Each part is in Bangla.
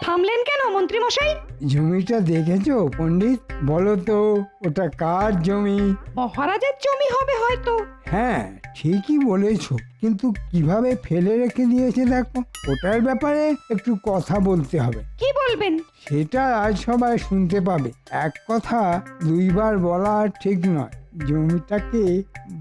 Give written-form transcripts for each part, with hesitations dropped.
থামলেন কেন মন্ত্রী মশাই? জমিটা দেখেছো পণ্ডিত? বলো তো ওটা কার জমি? মহারাজের জমি হবে হয়তো। হ্যাঁ ঠিকই বলেছো, কিন্তু কিভাবে ফেলে রেখে দিয়েছে দেখো। ওটার ব্যাপারে একটু কথা বলতে হবে। কি বলবেন? সেটা আজ সবাই শুনতে পাবে। এক কথা দুইবার বলা ঠিক নয়। জমিটাকে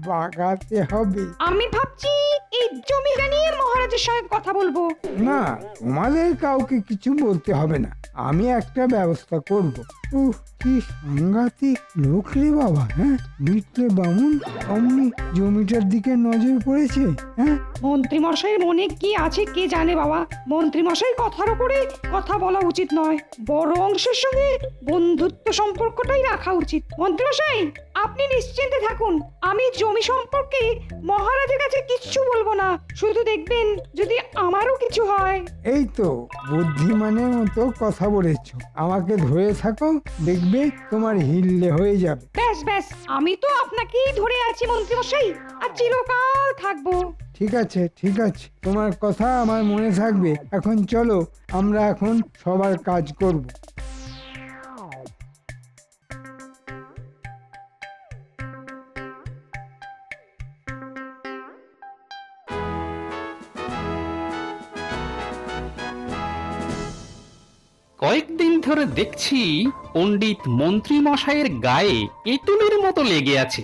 বাগাতে হবে। আমি ভাবছি এই জমিটা নিয়ে মহারাজের সঙ্গে কথা বলবো। না, তোমাদের কাউকে কিছু বলতে হবে না, আমি একটা ব্যবস্থা করব। উহ, কি সাংঘাতিক লোক রে বাবা! হ্যাঁ, বিটলে বামুন অমনি জমিটার দিকে নজর পড়েছে। হ্যাঁ, মন্ত্রী মশাইয়ের মনে কি আছে কে জানে বাবা। মন্ত্রী মশাই কথার উপরে কথা বলা উচিত নয়, বড় অংশের সঙ্গে বন্ধুত্ব সম্পর্কটাই রাখা উচিত। মন্ত্রী মশাই আপনি নিশ্চিন্তে থাকুন, আমি জমি সম্পর্কে মহারাজের কাছে কিচ্ছু বলবো না। শুধু দেখবেন যদি আমারও কিছু হয়। এই তো বুদ্ধিমানের মতো কথা বলেছো। আমাকে ধরে থাকো, দেখবে তোমার হিললে হয়ে যাবে। ব্যাস ব্যাস, আমি তো আপনাকেই ধরে আছি মন্ত্রী মশাই, আর চিরকাল থাকবো। ঠিক আছে ঠিক আছে, তোমার কথা আমার মনে থাকবে। এখন চলো, আমরা এখন সবার কাজ করব। কয়েকদিন ধরে দেখছি পণ্ডিত মন্ত্রী মশাইয়ের গায়ে এঁতুলের মতো লেগে আছে।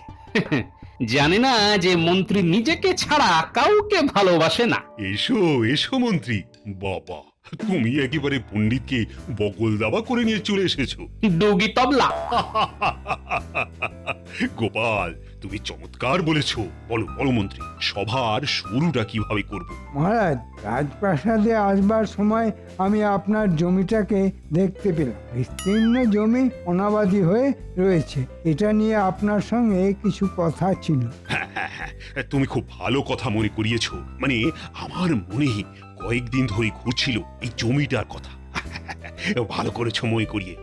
জানে না যে মন্ত্রী নিজেকে ছাড়া কাউকে ভালোবাসে না। এসো এসো মন্ত্রী। বাবা, তুমি একেবারে পণ্ডিতকে বগল দাবা করে নিয়ে চলে এসেছো। ডুগি তবলা। গোপাল, তুমি চমৎকার বলেছো। বলো বলো মন্ত্রী, সভার শুরুটা কিভাবে করব? মহারাজ, রাজপ্রাসাদে আসবার সময় আমি আপনার জমিটাকে দেখতে পেলাম। বিস্তীর্ণ জমি অনাবাদী হয়ে রয়েছে। এটা নিয়ে আপনার সঙ্গে কিছু কথা ছিল। হ্যাঁ হ্যাঁ হ্যাঁ, তুমি খুব ভালো কথা মনে করিয়েছো। মানে আমার মনে কয়েকদিন ধরে ঘুরছিল এই জমিটার কথা। ভালো করেছো মনে করিয়ে।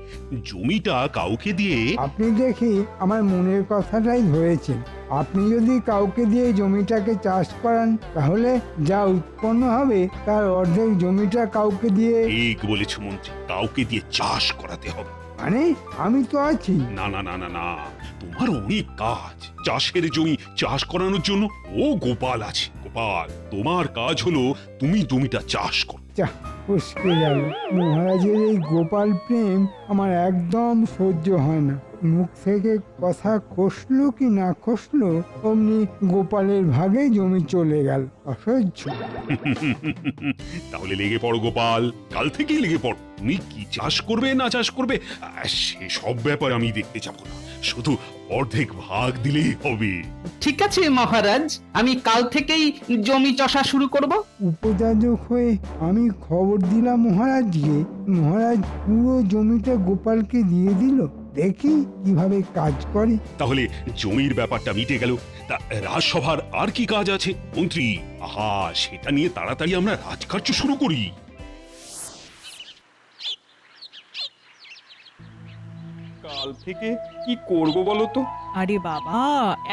জমিটা কাউকে দিয়ে আপনি দেখি আমার মনের কথাটাই ধরেছেন। আপনি যদি কাউকে দিয়ে জমিটাকে চাষ করান, তাহলে যা উৎপন্ন হবে তার অর্ধেক জমিটা কাউকে দিয়ে। ঠিক বলেছো মন্ত্রী, কাউকে দিয়ে চাষ করাতে হবে। মানে আমি তো আছি। না না না না না, তোমার অনেক কাজ। চাষের জমি চাষ করানোর জন্য ও গোপাল আছে। গোপাল, তোমার কাজ হলো তুমি জমিটা চাষ করো। চাহ, উস্কে গেল। মহারাজের এই গোপাল প্রেম আমার একদম সহ্য হয় না। মুখ থেকে কথা খসলো কি না খসলো, অমনি গোপালের ভাগে জমি চলে গেল। অসহ্য। তাহলে লেগে পড়ো গোপাল, কাল থেকেই লেগে পড়ো। তুমি কি চাষ করবে না চাষ করবে সে সব ব্যাপার আমি দেখতে যাবো না, শুধু অর্ধেক ভাগ দিলেই হবে। ঠিক আছে মহারাজ, আমি কাল থেকেই জমি চষা শুরু করব। উপযাজক হয়ে আমি খবর দিলাম মহারাজকে। মহারাজ পুরো জমিটা গোপালকে দিয়ে দিল। দেখি কিভাবে কাজ করে। তাহলে জমির ব্যাপারটা মিটে গেল। তা রাজসভার আর কি কাজ আছে মন্ত্রী? আহা, সেটা নিয়ে তাড়াতাড়ি আমরা রাজকার্য শুরু করি। কাল থেকে কি করব বলো তো? আরে বাবা,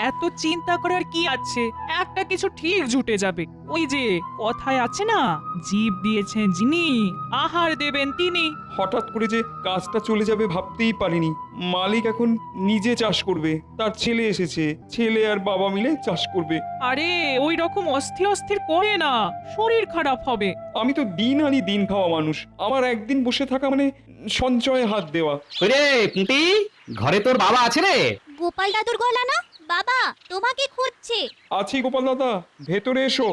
এত চিন্তা করার কি আছে? একটা কিছু ঠিক জুটে যাবে। ওই যে কথায় আছে না, জীব দিয়েছেন যিনি, আহার দেবেন তিনি। হঠাৎ করে যে কাজটা চলে যাবে ভাবতেই পারিনি। মালিক এখন নিজে চাষ করবে, তার ছেলে এসেছে, ছেলে আর বাবা মিলে চাষ করবে। আরে ওই রকম অস্থির অস্থির করে না, শরীর খারাপ হবে। আমি তো দিন আনি দিন খাওয়া মানুষ, আমার একদিন বসে থাকা মানে সঞ্চয়ে হাত দেওয়া। রে পুঁটি, ঘরে তোর বাবা আছে রে? গোপাল দাদুর গলা না? বাবা তোমাকে খুঁজছে। আছি গোপাল দাদা, ভেতরে এসো।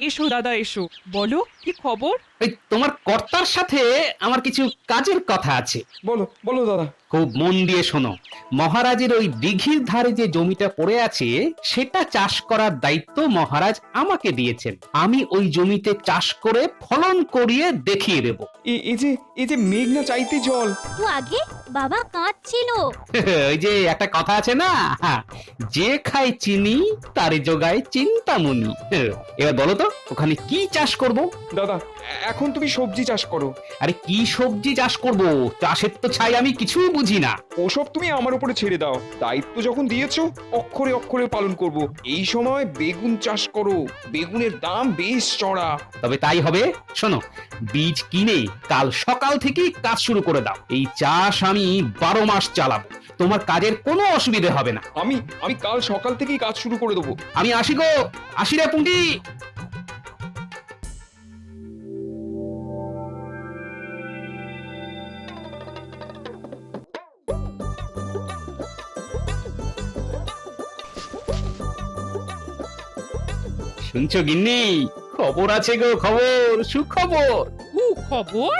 এসো দাদা এসো, বলো কি খবর? ওই তোমার কর্তার সাথে আমার কিছু কাজের কথা আছে। বলো বলো দাদা। খুব মন দিয়ে শোনো। মহারাজের ওই দিঘির ধারে যে জমিটা পড়ে আছে, সেটা চাষ করার দায়িত্ব মহারাজ আমাকে দিয়েছেন। আমি ওই জমিতে চাষ করে ফলন করিয়ে দেখিয়ে দেব। এই যে মেঘ না চাইতে জল। তো আগে বাবা কাঁদছিল। ওই যে একটা কথা আছে না, যে খায় চিনি তারে জোগায় চিন্তামণি। এবার বলো তো ওখানে কি চাষ করব? দাদা এখন তুমি সবজি চাষ করো। আরে কি সবজি চাষ করব? চাষের তো ছাই আমি কিছুই বুঝি না। ওসব তুমি আমার উপরে ছেড়ে দাও, দায়িত্ব যখন দিয়েছো অক্ষরে অক্ষরে পালন করব। এই সময় বেগুন চাষ করো, বেগুনের দাম বেশ চড়া। তবে তাই হবে। শোনো, বীজ কিনে কাল সকাল থেকেই কাজ শুরু করে দাও। এই চাষ আমি 12 মাস চালাবো, তোমার কাজের কোনো অসুবিধে হবে না। আমি কাল সকাল থেকেই কাজ শুরু করে দেবো। আমি আসি গো, আসি রে পুঁটি। শুনছো গিন্নি? খবর আছে গো, খবর, সুখবর। খবর?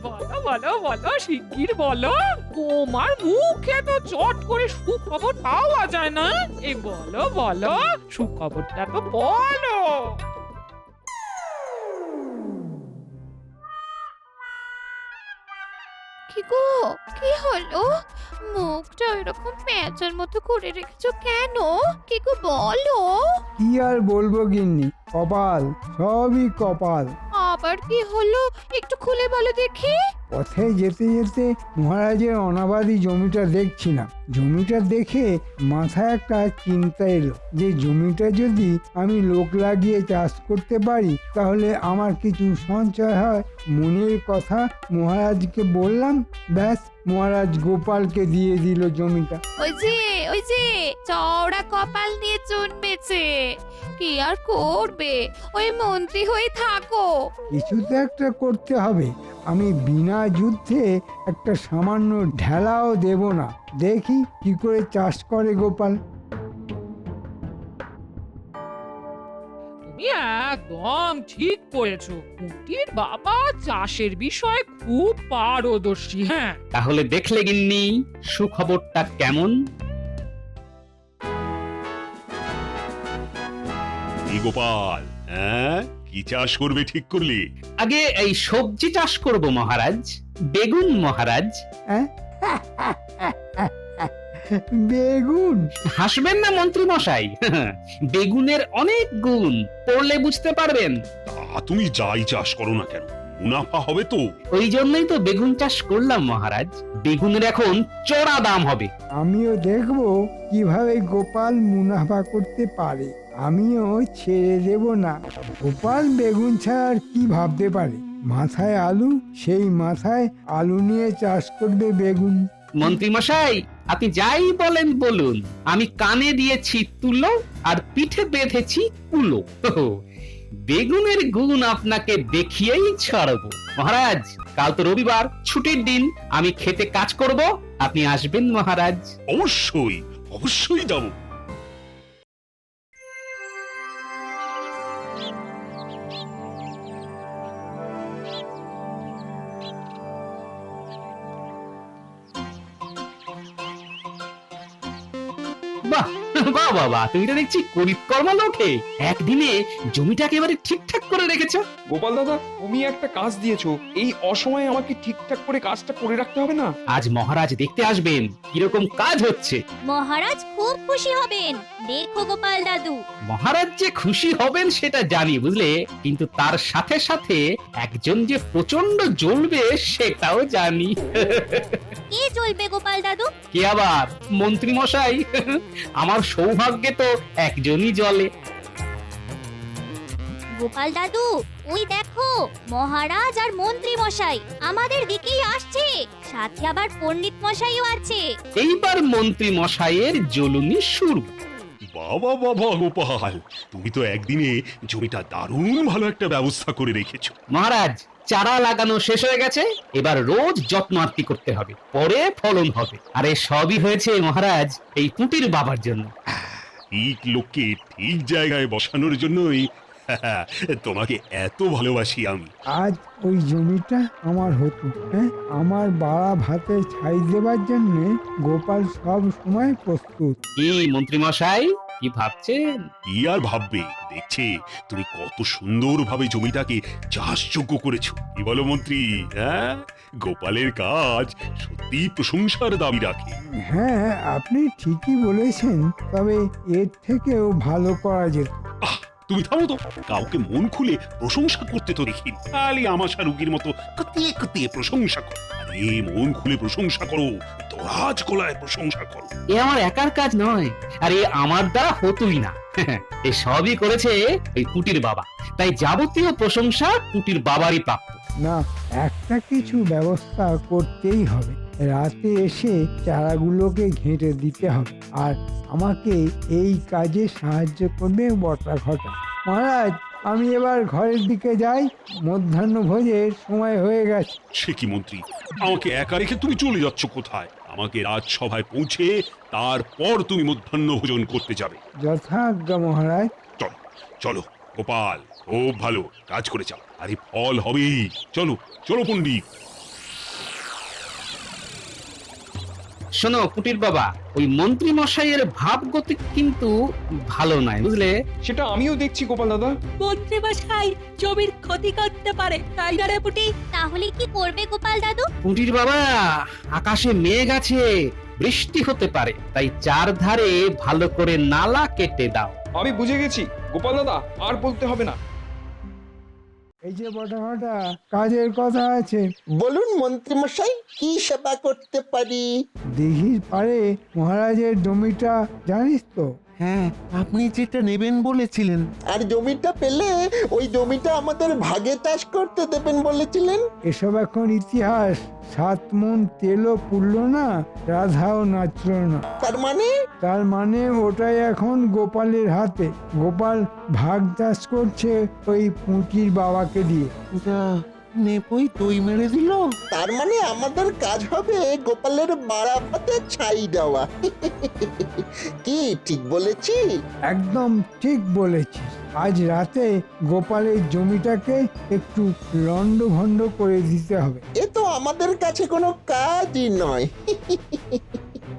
বলো বলো বলো, শিগগির বলো। তোমার মুখে তো চট করে সুখবর পাওয়া যায় না। এই বলো বলো, সুখবরটা তো বলো। কি গো, কি হলো? মুখটা এরকম পেঁচার মতো করে রেখেছো কেন? কি গো বলো। কি আর বলবো গিন্নি, কপাল, সবই কপাল। আবার কি হলো একটু খুলে বলো দেখি। পথে যেতে যেতে মহারাজের অনাবাদী জমিটা দেখছিলাম। জমিটা দেখে মাথায় একটা চিন্তা এলো যে জমিটা যদি আমি লোক লাগিয়ে চাষ করতে পারি তাহলে আমার কিছু সঞ্চয় হয়। মনের কথা মহারাজকে বললাম, ব্যাস মহারাজ গোপালকে দিয়ে দিল জমিটা। ওই যে চওড়া কপাল নিয়ে জন্মেছে, কি আর করবে, ওই মন্ত্রী হয়ে থাকো। কিছু তো একটা করতে হবে। আমি বিনা যুদ্ধে একটা সামান্য ঢেলাও দেব না। দেখি কি করে চাষ করে গোপাল। তুমি একদম ঠিক করেছো। কুটির বাবা চাষের বিষয়ে খুব পারদর্শী। হ্যাঁ, তাহলে দেখলে গিন্নি সুখবরটা কেমন? এই গোপাল, হ্যাঁ, কি চাষ করবে ঠিক করলি? আগে এই সবজি চাষ করব মহারাজ, বেগুন মহারাজ। হ্যাঁ? বেগুন? হাসবেন না মন্ত্রী মশাই, বেগুনের অনেক গুণ, পড়লে বুঝতে পারবেন। তা তুমি যাই চাষ করো না কেন, মুনাফা হবে তো। ওই জন্যই তো বেগুন চাষ করলাম মহারাজ। বেগুনের এখন চড়া দাম হবে। আমিও দেখবো কিভাবে গোপাল মুনাফা করতে পারে। আমিও ছেড়ে দেব না। গোপাল বেগুন ছাড়া আর কি ভাবতে পারে? মাথায় আলু, সেই মাথায় আলু নিয়ে চাষ করবে বেগুন। মন্ত্রী মশাই, আপনি যাই বলেন বলুন, আমি কানে দিয়েছি তুলো আর পিঠে বেঁধেছি কুলো। বেগুনের গুণ আপনাকে দেখিয়েই ছাড়বো। মহারাজ, কাল তো রবিবার, ছুটির দিন, আমি খেতে কাজ করব, আপনি আসবেন মহারাজ। অবশ্যই, অবশ্যই যাবো। বাহ বাহ বাবা, তুমি তো দেখছি করিতকর্মা লোকে, একদিনে জমিটা একেবারে ঠিকঠাক করে রেখেছো। গোপাল দাদা, তুমি একটা কাজ দিয়েছো, এই অসময়ে আমাকে ঠিকঠাক করে কাজটা করে রাখতে হবে না? আজ মহারাজ দেখতে আসবেন কিরকম কাজ হচ্ছে। মহারাজ খুব খুশি হবেন, দেখো গোপাল দাদু। মহারাজ যে খুশি হবেন সেটা জানি বুঝলে, কিন্তু তার সাথে সাথে একজন যে প্রচন্ড জ্বলবে সেটাও জানি। কে চলবে গোপাল দাদু? কে আবার? মন্ত্রী মশাই। আমার সৌভাগ্যে তো একজনই জ্বলে। গোপাল দাদু, ওই দেখো মহারাজ আর মন্ত্রী মশাই আমাদের দিকেই আসছে, সাথে আবার পণ্ডিত মশাইও আছে। এইবার মন্ত্রী মশাইয়ের জ্বলুনি শুরু। বাবা বাবা গোপাল, তুমি তো একদিনে জমিটা দারুণ ভালো একটা ব্যবস্থা করে রেখেছো। মহারাজ, চারা লাগানো শেষ হয়ে গেছে, এবার রোজ যত্ন আত্তি করতে হবে, পরে ফলন হবে। আর এ সবই হয়েছে মহারাজ এই পুঁটির বাবার জন্য। ঠিক লোককে ঠিক জায়গায় বসানোর জন্যই তোমাকে এত ভালোবাসি আমি। আজ ওই জমিটা আমার হতো, হ্যাঁ, আমার বাড়া ভাতে ছাই দেবার জন্য গোপাল সব সময় প্রস্তুত। কি মন্ত্রী মশাই, কি ভাবছেন? কি আর ভাববে, দেখছে তুমি কত সুন্দরভাবে জমিটাকে চাষযোগ্য করেছো। কি বলো মন্ত্রী? হ্যাঁ, গোপালের কাজ সত্যি প্রশংসার দাবি রাখে। হ্যাঁ, আপনি ঠিকই বলেছেন, তবে এর থেকেও ভালো করা যেত। তুমি থামো তো, কাউকে মন খুলে প্রশংসা করতে তো দেখি খালি আমাশা রুগীর মতো কতিয়ে কতিয়ে প্রশংসা করো। আরে মন খুলে প্রশংসা করো, দরাজ গলায় প্রশংসা করো। এ আমার একার কাজ নয়, আর এ আমার দ্বারা হতোই না। এ সবই করেছে ওই পুটির বাবা, তাই যাবতীয় প্রশংসা পুটির বাবারই প্রাপ্য। না, একটা কিছু ব্যবস্থা করতেই হবে। রাতে এসে চারাগুলোকে ঘেঁটে দিতে হবে, আর আমাকে এই কাজে সাহায্য করবে বটা ঘটা। মহারাজ, আমি এবার ঘরের দিকে যাই, মধ্যাহ্ন ভোজের সময় হয়ে গেছে। সে কি মন্ত্রী, আমাকে একা রেখে তুমি চলে যাচ্ছ কোথায়? আমাকে রাজসভায় পৌঁছে তারপর তুমি মধ্যাহ্ন ভোজন করতে যাবে। যথাজ্ঞা মহারাজ। চলো চলো গোপাল, খুব ভালো কাজ করে যাও, আরে ফল হবেই। চলো চলো পণ্ডিত। শোনো পুটির বাবা, ওই মন্ত্রী মশাইয়ের ভাবগতি কিন্তু ভালো নয়, বুঝলে? সেটা আমিও দেখছি গোপাল দাদা। মন্ত্রী মশাই জমির ক্ষতি করতে পারে, তাই না রে পুটি? তাহলে কি করবে গোপাল দাদু? পুটির বাবা, আকাশে মেঘ আছে, বৃষ্টি হতে পারে, তাই চারধারে ভালো করে নালা কেটে দাও। আমি বুঝে গেছি গোপাল দাদা, আর বলতে হবে না। এই যে বটা ঘটা, কাজের কথা আছে। বলুন মন্ত্রী মশাই, কি সেবা করতে পারি? দিঘির পাড়ে মহারাজের জমিটা জানিস তো? হ্যাঁ, আপনি যেটা নেবেন বলেছিলেন। আর জমিটা পেলে ওই জমিটা আমাদের ভাগে চাষ করতে দেবেন বলেছিলেন। এসব এখন ইতিহাস। 7 মণ তেলও পুড়ল না, রাধাও নাচল না। তার মানে ওটাই এখন গোপালের হাতে। গোপাল ভাগ চাষ করছে ওই পুঁটির বাবাকে দিয়ে। যা, নেপই দই মেরে দিল। তার মানে আমাদের কাজ হবে গোপালের বাড়া ভাতে ছাই দেওয়া। কি ঠিক বলেছি? একদম ঠিক বলেছিস। আজ রাতে গোপালের জমিটাকে একটু লন্ডভন্ড করে দিতে হবে। এ তো আমাদের কাছে কোনো কাজই নয়।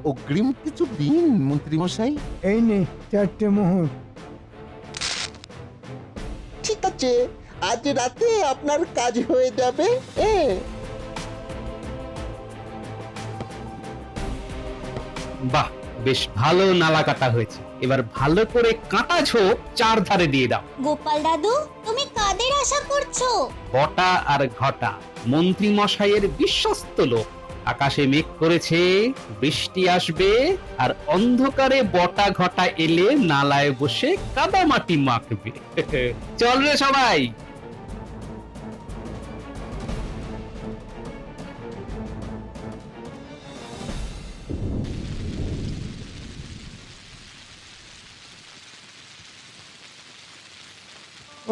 অগ্রিম কিছু দিন মন্ত্রী মশাই। এই নে 4টে মোহর। ঠিক আছে, আজ রাতে আপনার কাজ হয়ে যাবে। বাহ, বেশ ভালো নালা কাটা হয়েছে। এবার ভালো করে কাঁটা ঝোপ চারধারে দিয়ে দাও। গোপাল দাদু, তুমি কাদের আশা করছো? বটা আর ঘটা মন্ত্রী মশাইয়ের বিশ্বস্ত লোক। আকাশে মেঘ করেছে, বৃষ্টি আসবে, আর অন্ধকারে বটা ঘটা এলে নালায় বসে কাদামাটি মাখবে। চল রে সবাই।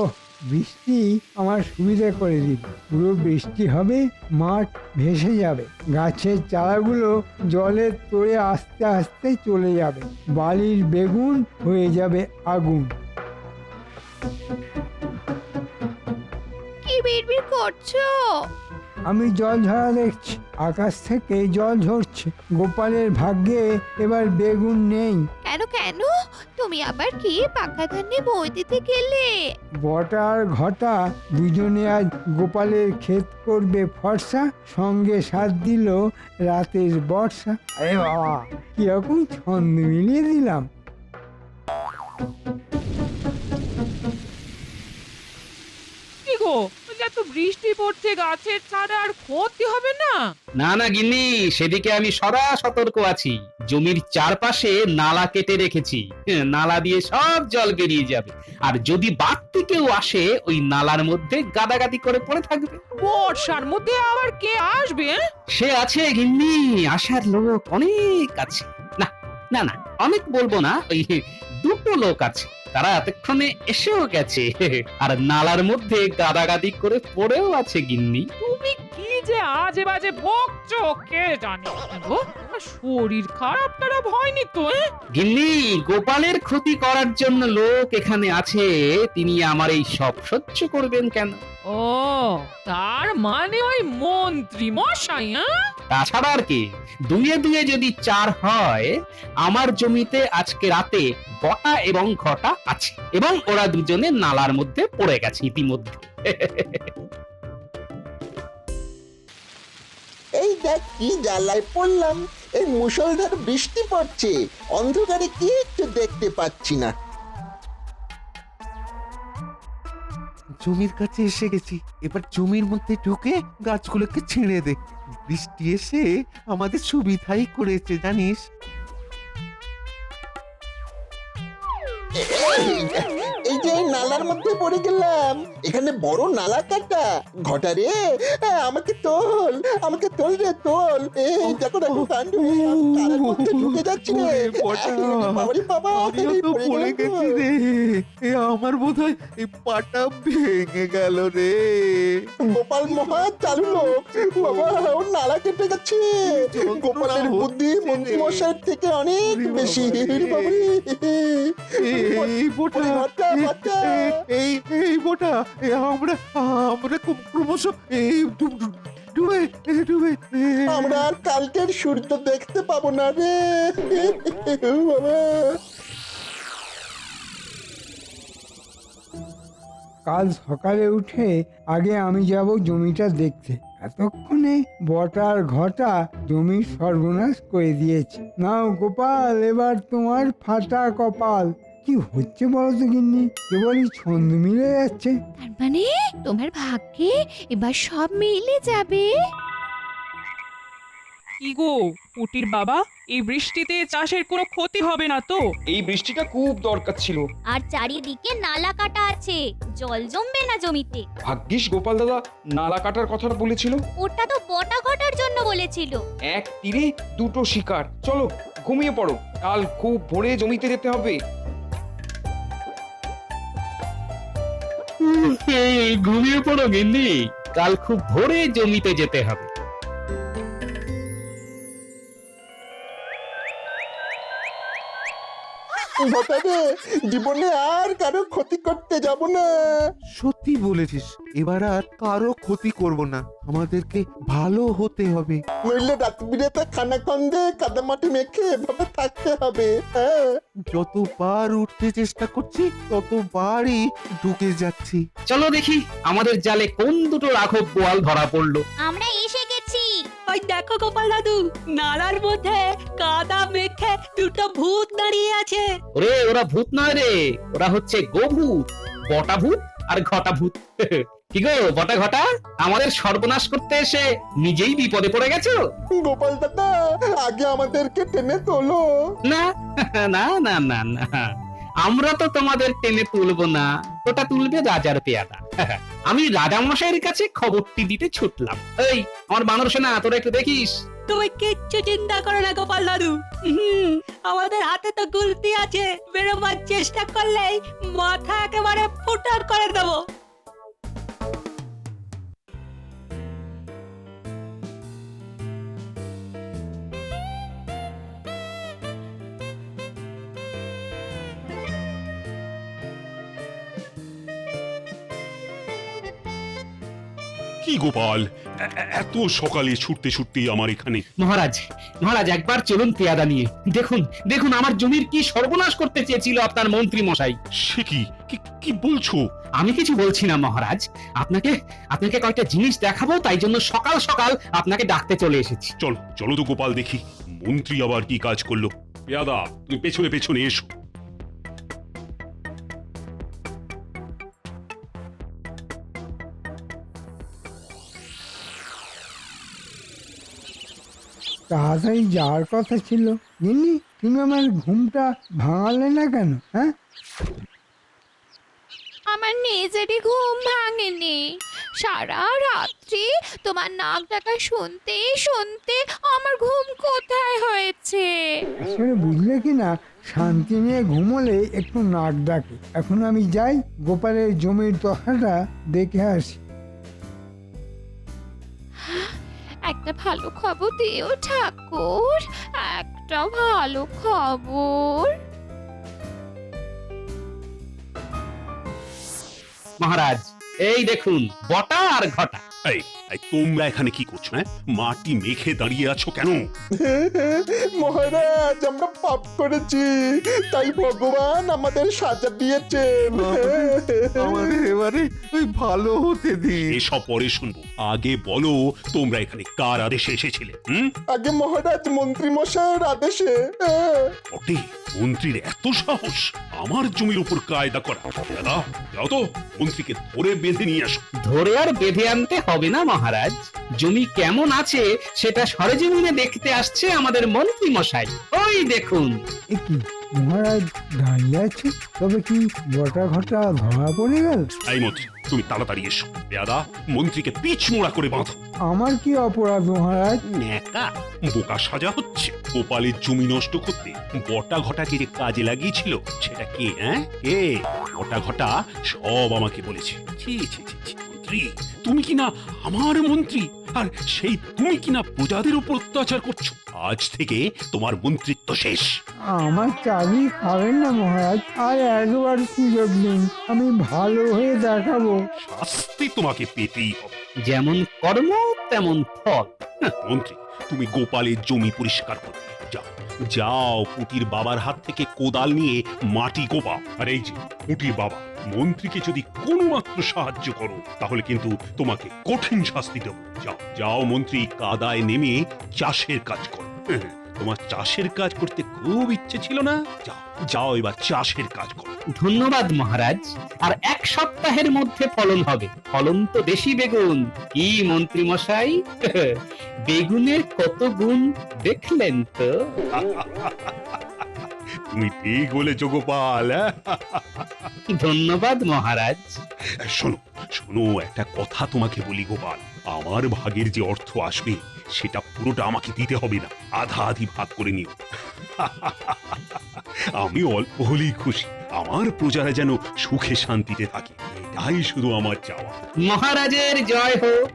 ওহ, বৃষ্টি আমার সুবিধা করে দিল। পুরো বৃষ্টি হবে, মাঠ ভেসে যাবে, গাছের চারাগুলো জলে তোড়ে আস্তে আস্তে চলে যাবে, বালির বেগুন হয়ে যাবে আগুন। কি বিড়বিড় করছো? আমি জল ঝরা দেখছি, আকাশ থেকে জল ঝরছে। গোপালের ভাগ্যে এবার বেগুন নেই। কেন কেন? তুমি আবার কি পাকা ধানে বই দিতে গেলে? বটা আর ঘটা দুজনে আজ গোপালের ক্ষেত করবে ফর্সা, সঙ্গে সাথ দিল রাতের বর্ষা। আরে বাবা, কিরকম ছন্দ মিলিয়ে দিলাম। কি গো, এত বৃষ্টি পড়ছে, গাছের ছাড়া আর ক্ষতি হবে না? না না গিন্নি, সেদিকে আমি সদা সতর্ক আছি। জমির চারপাশে নালা কেটে রেখেছি, নালা দিয়ে সব জল বেরিয়ে যাবে। আর যদি বাড়তি কেউ আসে, ওই নালার মধ্যে গাদাগাদি করে পড়ে থাকবে। বর্ষার মধ্যে আবার কে আসবে? সে আছে গিন্নি, আসার লোক অনেক আছে। না না না, অনেক বলবো না, ওই 2টো লোক আছে, তারা এতক্ষণে এসেও গেছে। আর নালার মধ্যে গাদাগাদি করে পড়েও আছে গিন্নি। তুমি কি যে আজে বাজে বকছো কে জানে। গো, শরীর খারাপ টারাপ হয়নি তো? গিন্নি, গোপালের ক্ষতি করার জন্য লোক এখানে আছে, তিনি আমার এই সব সহ্য করবেন কেন? ও, তার মানে ওই মন্ত্রী মশাই? তাছাড়া আর কি, 2 2 যদি 4 হয়, আমার জমিতে আজকে রাতে বটা এবং ঘটা আছে, এবং ওরা দুজনে নালার মধ্যে পড়ে গেছে ইতিমধ্যে। এই দেখ কি জ্বালায় পড়লাম। এই মুষলধার বৃষ্টি পড়ছে, অন্ধকারে কিচ্ছু দেখতে পাচ্ছি না। জমির কাছে এসে গেছি। এবার জমির মধ্যে ঢুকে গাছগুলোকে ছিঁড়ে দে। বৃষ্টি এসে আমাদের সুবিধাই করেছে জানিস। এই যে এই নালার মধ্যে পড়ে গেলাম, এখানে বড় নালা কাটা। ঘটা রে, আমাকে তোল, আমাকে তোল রে তোল। এই দেখো দেখো কাণ্ড, আমি নালার মধ্যে ঢুকে যাচ্ছি রে। বাবারে বাবা, আমিও তো পড়ে গেছি রে। আমার বোধহয় এই পাটা ভেঙে গেল রে। গোপাল মহা চালু লোক, বাবা ওর নালা কেটে গেছে। গোপালের বুদ্ধি মন্ত্রী মশাইয়ের থেকে অনেক বেশি। বাবারে এই বোটা, এই বোটা, আমরা ক্রমশ এই ডুবে ডুবে আমরা আর কালকের সূর্য দেখতে পাবো না রে বাবা। কাল সকালে উঠে আগে আমি যাব জমিটা দেখতে। এতক্ষণে বটা আর ঘটা জমির সর্বনাশ করে দিয়েছে। নাও গোপাল, এবার তোমার ফাটা কপাল। কি হচ্ছে বলো তো গিন্নি, কেবলই ছন্দ মিলে যাচ্ছে। তার মানে তোমার ভাগ্যে এবার সব মিলে যাবে। কি গো পুটির বাবা, এই বৃষ্টিতে চাষের কোনো ক্ষতি হবে না তো? এই বৃষ্টিটা খুব দরকার ছিল। আর চারিদিকে নালা কাটা আছে, জল জমবে না জমিতে। ভাগ্যিস গোপাল দাদা নালা কাটার কথাটা বলেছিল। ওটা তো বটা ঘটার জন্য বলেছিল। এক তীরে দুটো শিকার। চলো ঘুমিয়ে পড়ো, কাল খুব ভোরে জমিতে যেতে হবে। ঘুমিয়ে পড়ো গিন্নি, কাল খুব ভোরে জমিতে যেতে হবে। ঘটা রে, জীবনে আর কারো ক্ষতি করতে যাব না। সত্যি বলেছিস, এবার আর কারো ক্ষতি করব না। আমাদেরকে ভালো হতে হবে। নইলে রাত বিরেতে খানা খন্দে কাদামাটি মেখে এভাবে থাকতে হবে। হ্যাঁ, যতবার উঠতে চেষ্টা করছি ততবারই ঢুকে যাচ্ছি। চলো দেখি আমাদের জালে কোন দুটো রাঘব বোয়াল ধরা পড়লো। আমরা এসে গেছি। ওই দেখো গোপাল দাদু, নালার মধ্যে কাদা মেখে দুটো ভূত দাঁড়িয়ে আছে। ওরে ওরা ভূত নয় রে, ওরা হচ্ছে গোভূত, বটা ভূত আর ঘটা ভূত। কি গো বটা ঘটা, আমাদের সর্বনাশ করতে এসে নিজেই বিপদে পড়ে গেছো। গোপাল দাদা আগে আমাদেরকে টেনে তোলো। না না না না না, আমরা তো তোমাদের টেনে তুলবো না, ওটা তুলবে রাজার পেয়াদা। আমি রাজা মশাইয়ের কাছে খবরটি দিতে ছুটলাম। এই আমার বানর সেনা, তোরা একটু দেখিস। তুমি কিচ্ছু চিন্তা করো না গোপাল দাদু। আমাদের হাতে তো গুলতি আছে, বেরোবার চেষ্টা করলেই মাথা একেবারে ফুটার করে দেবো। কি গোপাল, এত সকালে ছুটতে ছুটতেই আমার এখানে? মহারাজ মহারাজ একবার চলুন পেয়াদা নিয়ে দেখুন, দেখুন আমার জমির কি সর্বনাশ করতে চেয়েছিল আপনার মন্ত্রী মশাই। সে কি কি বলছো? আমি কিছু বলছি না মহারাজ, আপনাকে আপনাকে কয়েকটা জিনিস দেখাবো, তাই জন্য সকাল সকাল আপনাকে ডাকতে চলে এসেছি। চলো চলো তো গোপাল, দেখি মন্ত্রী আবার কি কাজ করলো। পেয়াদা তুমি পেছনে পেছনে এসো। তাড়াতাড়ি যাওয়ার কথা ছিল। গিন্নি, তুমি আমার ঘুমটা ভাঙালে না কেন? হ্যাঁ, আমার নিজেরই ঘুম ভাঙেনি। সারা রাত্রি তোমার নাক ডাকা শুনতে শুনতে আমার ঘুম কোথায় হয়েছে। আসলে বুঝলে কি না, শান্তি নিয়ে ঘুমোলে একটু নাক ডাকে। এখন আমি যাই, গোপালের জমির দশাটা দেখে আসি। একটা ভালো খবর দিও ঠাকুর, একটা ভালো খবর। মহারাজ এই দেখুন বটা আর ঘটা। এই এই, তোমরা এখানে কি করছো? হ্যাঁ, মাটি মেখে দাঁড়িয়ে আছো কেন? মহারাজ আমরা পাপ করেছি, তাই ভগবান আমাদের সাজা দিয়েছেন। আমাদের এবারে ওই ভালো হতে দিন। এসব পরে শুনবো, আগে বলো তোমরা এখানে কার আদেশে এসেছিলে? আগে মহারাজ মন্ত্রী মশাইয়ের আদেশে। বটে, মন্ত্রীর এত সাহস আমার জমির উপর কায়দা করা। দাদা যাও তো, মন্ত্রীকে ধরে বেঁধে নিয়ে আসো। ধরে আর বেঁধে আনতে হবে না মহারাজ, জমি কেমন আছে সেটা সরেজমিনে দেখতে আসছে আমাদের মন্ত্রী মশাই। ওই দেখুন। এ কি মহারাজ দাঁড়িয়ে আছে? তবে কি বটা ঘটা ধরা পড়ে গেল? এই মন্ত্রী, তুমি তাড়াতাড়ি এসো। পেয়াদা, মন্ত্রীকে পিছ মোড়া করে বাঁধো। আমার কি অপরাধ মহারাজ? ন্যাকা বোকা সাজা হচ্ছে। গোপালের জমি নষ্ট করতে বটা ঘটাকে যে কাজে লাগিয়েছিল সেটা কে? হ্যাঁ, কে? বটা ঘটা সব আমাকে বলেছে। ছি ছি ছি ছি, মন্ত্রী তুমি কিনা আমার মন্ত্রী, আর সেই তুমি কিনা প্রজাদের উপর অত্যাচার করছো। আজ থেকে তোমার মন্ত্রিত্ব শেষ। আমার চাবি খাবেন না মহারাজ, আর একবার সুযোগ দিন, আমি ভালো হয়ে দেখাবো। শাস্তি তোমাকে পেতেই হবে। যেমন কর্ম তেমন ফল। মন্ত্রী, তুমি গোপালের জমি পরিষ্কার করবে। যাও যাও, পুটির বাবার হাত থেকে কোদাল নিয়ে মাটি কোপাও। আর এই যে পুটির বাবা, মন্ত্রীকে যদি কোনো মাত্র সাহায্য করো তাহলে কিন্তু তোমাকে কঠিন শাস্তি দেব। যাও যাও মন্ত্রী, কাদায় নেমে চাষের কাজ করো। তোমার চাষের কাজ করতে খুব ইচ্ছে ছিল না? যাও যাও, এবার চাষের কাজ করো। ধন্যবাদ মহারাজ, আর 1 সপ্তাহের মধ্যে ফলন হবে। ফলন তো বেশি বেগুন। কি মন্ত্রী মশাই, বেগুনের কত গুণ দেখলেন তো? তুমি ঠিক বলেছো গোপাল। ধন্যবাদ মহারাজ। শোনো শোনো, একটা কথা তোমাকে বলি গোপাল, আমার ভাগের যে অর্থ আসবে সেটা পুরোটা আমাকে দিতে হবে না, আধা আধি ভাগ করে নিও। আমি অল্প হলেই খুশি, আমার প্রজারা যেন সুখে শান্তিতে থাকে, এটাই শুধু আমার চাওয়া। মহারাজের জয় হোক।